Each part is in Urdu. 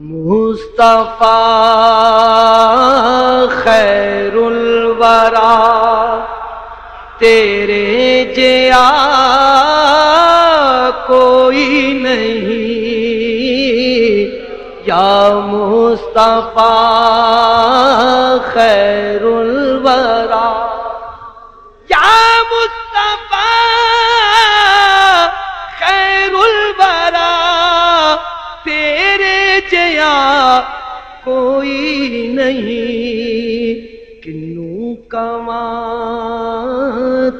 مصطفیٰ خیر الورا تیرے جیا کوئی نہیں، یا مصطفیٰ خیر الورا، یا مصطفیٰ خیر الورا تیرے جیا کوئی نہیں، کنوں کواں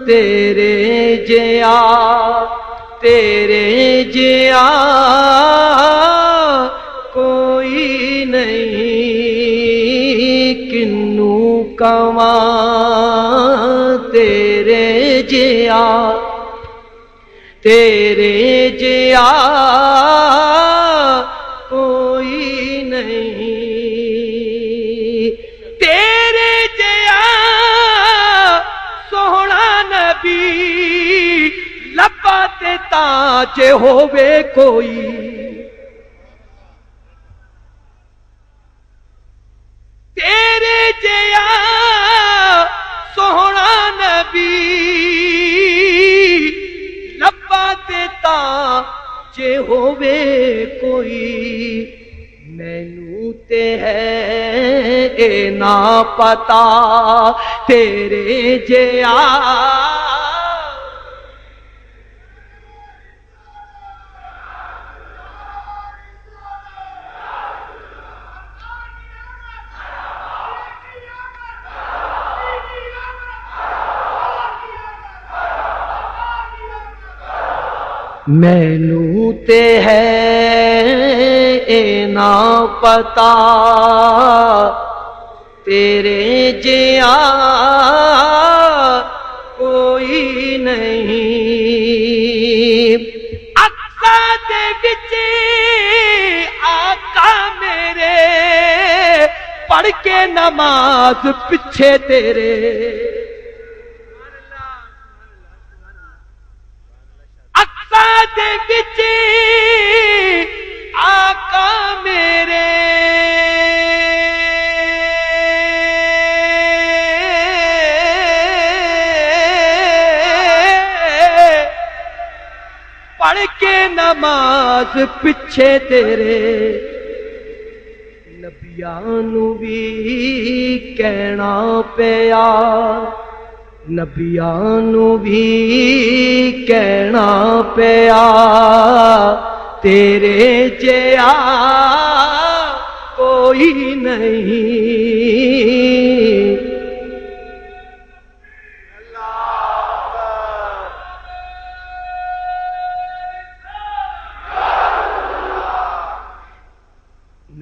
تیرے جیا کوئی نہیں، کنوں کواں تیرے جیا کوئی نہیں، تیرے جیا سوہنا نبی لباں تے تاج ہووے کوئی، تیرے جیا سوہنا نبی لباں تے تاج ہووے کوئی، مینوں تے ہے اے نا پتا تیرے جیا مینوں تے ہے اے نا پتا تیرے جیا کوئی نہیں، اقصا دے وچ آقا میرے پڑھ کے نماز پیچھے تیرے، دے وچ آقا میرے پڑھ کے نماز پیچھے تیرے، نبیاں نوں بھی کہنا پیا، نبیاں نوں بھی کہنا پیا تیرے جیا کوئی نہیں،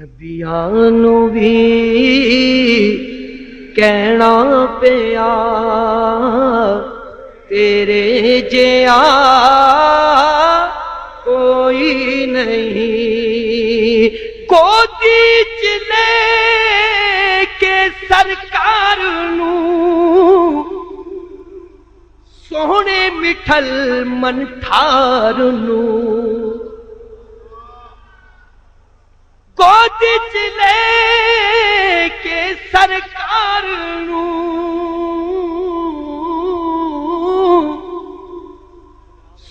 نبیاں نوں بھی کہنا پیا تیرے جیا کوئی نہیں، گودی چ لے کے سرکار نوں سوہنے مٹھل من ٹھار نوں، گودی چ لے کے سرکار نوں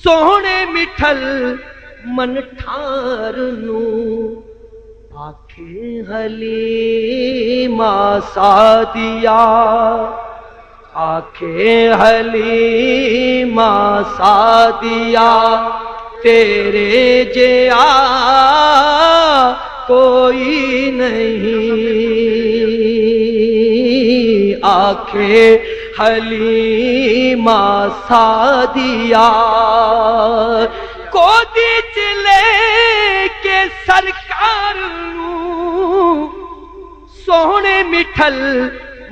سوہنے مٹھل من ٹھار نوں، آکھے حلیمہ سعدیہ، آکھے حلیمہ سعدیہ تیرے جیا کوئی نہیں، آکھے حلیمہ سعدیہ گودی چ لے کے سرکار نوں سوہنے مٹھل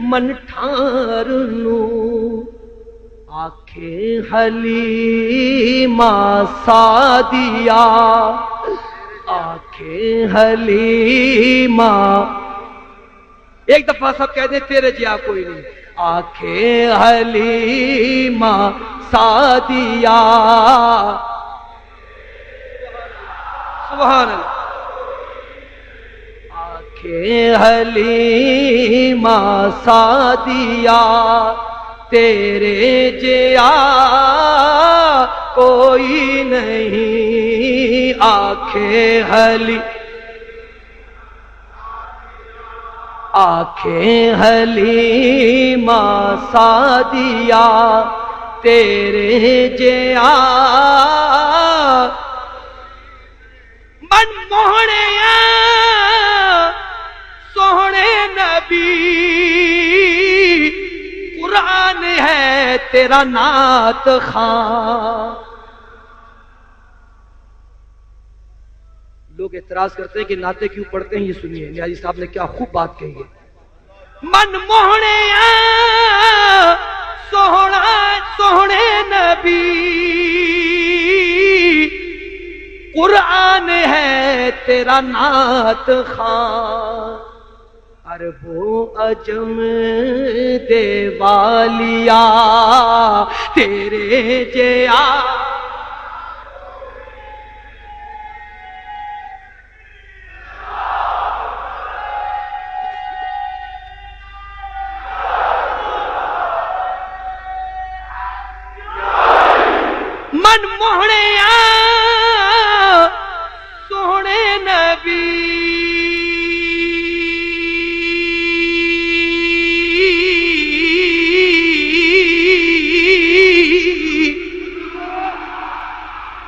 من ٹھار نوں، آکھے حلیمہ سعدیہ، آکھے حلیمہ، ایک دفعہ سب کہہ دیں تیرے جیا کوئی نہیں، آکھے حلیمہ سعدیہ سبحان اللہ، آنکھیں حلیمہ سعدیہ تیرے جیا کوئی نہیں، آنکھیں حلیمہ سعدیہ تیرے جیا من موہنے سوہنے نبی قرآن ہے تیرا نعت خواں۔ لوگ اعتراض کرتے ہیں کہ نعتیں کیوں پڑھتے ہیں، یہ سنیے نیازی صاحب نے کیا خوب بات کہی ہے۔ من موہنے سوہنے نبی قرآن ہے تیرا نعت خواں، عرب و عجم دے والیا تیرے جیا من موہنے سوہنے نبی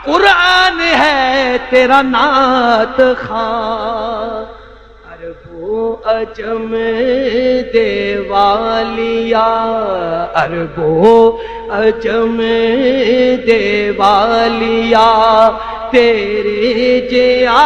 قرآن ہے تیرا نعت خواں، عرب و عجم دے والیا عرب و عجم دے والیا تیرے جیا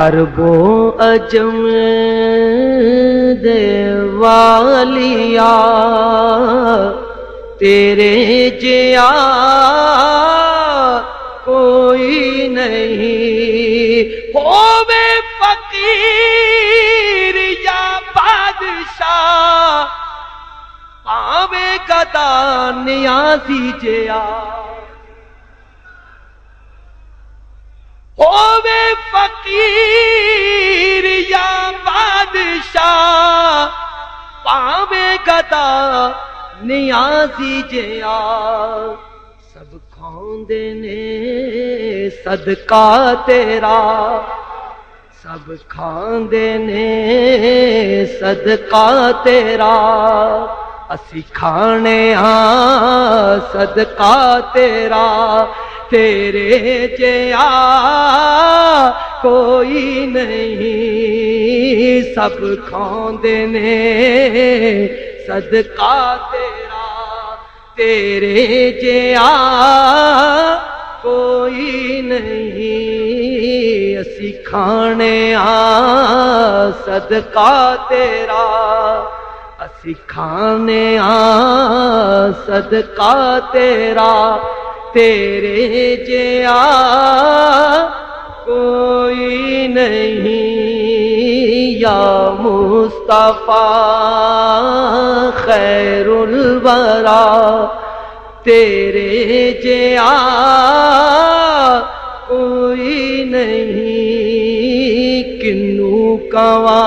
عرب و عجم دے والیا تیرے جیا کوئی نہیں، ہووے فقیر یا بادشاہ پاوے گدا نیازی جیا، ہووے فقیر یا بادشاہ پاوے گدا نیازی جیا، سب کھاندے نے صدقہ تیرا سب کھاندے نے صدقہ تیرا، اسی کھانے ہاں صدقہ تیرا، تیرے جیا کوئی نہیں، سب کھاندے نے صدقہ تیرا، تیرے جیا کوئی نہیں، اسی کھانے آ صدقہ تیرا، اسی کھانے آ صدقہ تیرا، تیرے جیا کوئی نہیں، یا مصطفیٰ خیر الورا تیرے جیا کوئی نہیں، کنوں کواں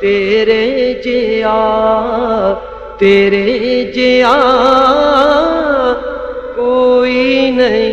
تیرے جیا تیرے جیا کوئی نہیں۔